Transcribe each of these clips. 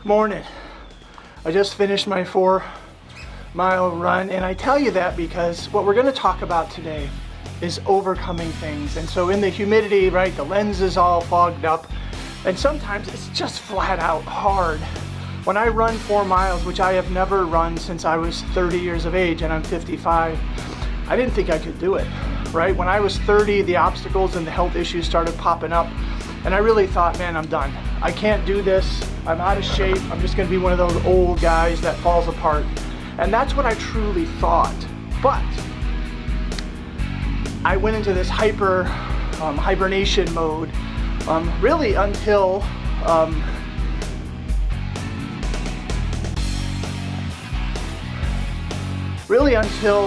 Morning. I just finished my 4-mile run, and I tell you that because what we're going to talk about today is overcoming things. And so in the humidity, right, the lens is all fogged up, and sometimes it's just flat out hard. When I run 4 miles, which I have never run since I was 30 years of age, and I'm 55, I didn't think I could do it, right? When I was 30, the obstacles and the health issues started popping up, and I really thought, man, I'm done. I can't do this. I'm out of shape. I'm just going to be one of those old guys that falls apart. And that's what I truly thought. But I went into this hibernation mode really until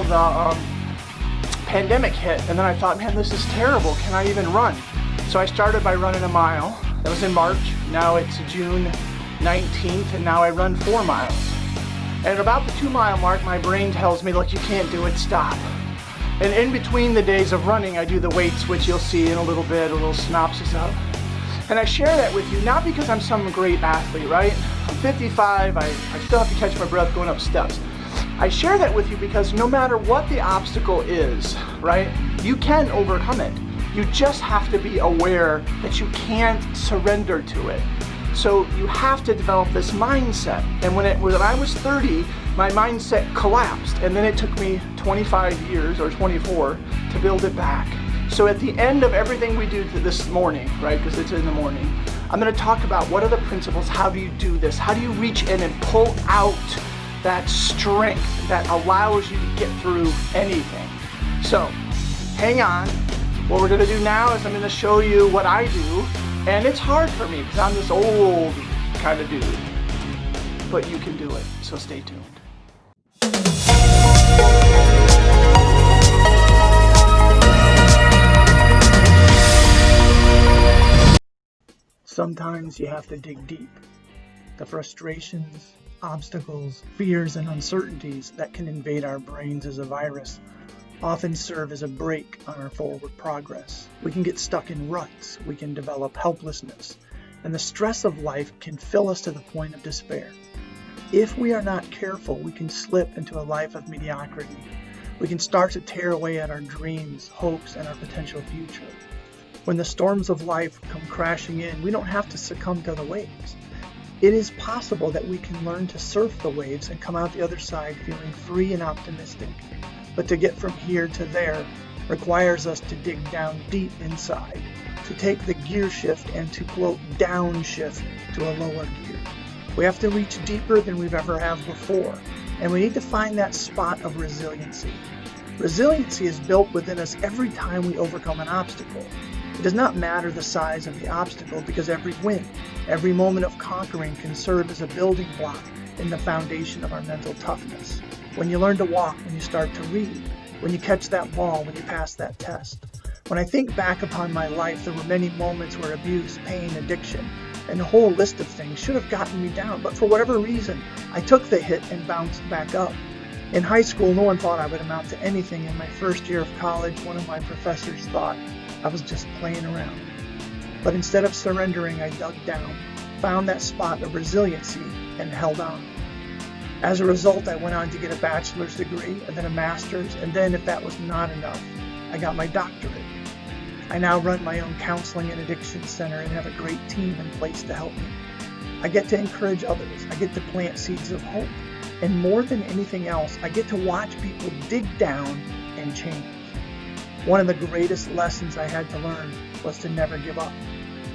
the pandemic hit. And then I thought, man, this is terrible. Can I even run? So I started by running a mile. That was in March. Now it's June 19th, and now I run 4 miles. And at about the 2-mile mark, my brain tells me, look, you can't do it, stop. And in between the days of running, I do the weights, which you'll see in a little bit, a little synopsis of. And I share that with you, not because I'm some great athlete, right? I'm 55, I still have to catch my breath going up steps. I share that with you because no matter what the obstacle is, right, you can overcome it. You just have to be aware that you can't surrender to it. So you have to develop this mindset. And when I was 30, my mindset collapsed. And then it took me 25 years or 24 to build it back. So at the end of everything we do this morning, right, because it's in the morning, I'm going to talk about what are the principles, how do you do this, how do you reach in and pull out that strength that allows you to get through anything. So hang on. What we're going to do now is I'm going to show you what I do, and it's hard for me because I'm this old kind of dude, but you can do it, so stay tuned. Sometimes you have to dig deep. The frustrations, obstacles, fears, and uncertainties that can invade our brains as a virus often serve as a brake on our forward progress. We can get stuck in ruts, we can develop helplessness, and the stress of life can fill us to the point of despair. If we are not careful, we can slip into a life of mediocrity. We can start to tear away at our dreams, hopes, and our potential future. When the storms of life come crashing in, we don't have to succumb to the waves. It is possible that we can learn to surf the waves and come out the other side feeling free and optimistic. But to get from here to there requires us to dig down deep inside, to take the gear shift and to quote downshift to a lower gear. We have to reach deeper than we've ever have before, and we need to find that spot of resiliency. Resiliency is built within us every time we overcome an obstacle. It does not matter the size of the obstacle because every win, every moment of conquering can serve as a building block in the foundation of our mental toughness. When you learn to walk, when you start to read, when you catch that ball, when you pass that test. When I think back upon my life, there were many moments where abuse, pain, addiction, and a whole list of things should have gotten me down, but for whatever reason, I took the hit and bounced back up. In high school, no one thought I would amount to anything. In my first year of college, one of my professors thought I was just playing around. But instead of surrendering, I dug down, found that spot of resiliency, and held on. As a result, I went on to get a bachelor's degree, and then a master's, and then, if that was not enough, I got my doctorate. I now run my own counseling and addiction center and have a great team in place to help me. I get to encourage others. I get to plant seeds of hope. And more than anything else, I get to watch people dig down and change. One of the greatest lessons I had to learn was to never give up.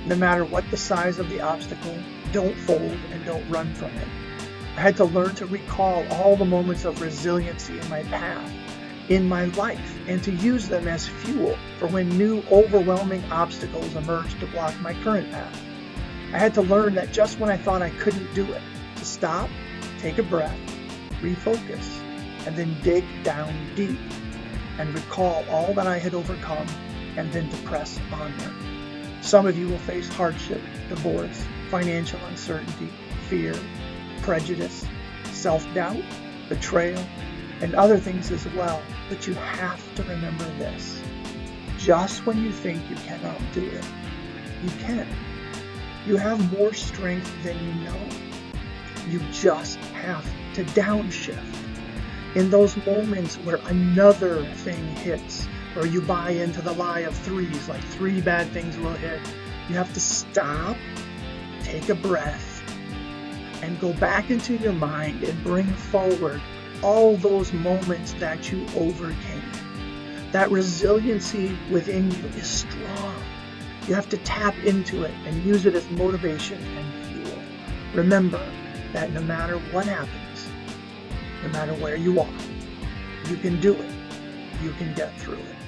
No matter what the size of the obstacle, don't fold and don't run from it. I had to learn to recall all the moments of resiliency in my path, in my life, and to use them as fuel for when new overwhelming obstacles emerged to block my current path. I had to learn that just when I thought I couldn't do it, to stop, take a breath, refocus, and then dig down deep and recall all that I had overcome and then to press onward. Some of you will face hardship, divorce, financial uncertainty, fear, prejudice, self-doubt, betrayal, and other things as well. But you have to remember this. Just when you think you cannot do it, you can. You have more strength than you know. You just have to downshift. In those moments where another thing hits, or you buy into the lie of threes, like 3 bad things will hit, you have to stop, take a breath, and go back into your mind and bring forward all those moments that you overcame. That resiliency within you is strong. You have to tap into it and use it as motivation and fuel. Remember that no matter what happens, no matter where you are, you can do it. You can get through it.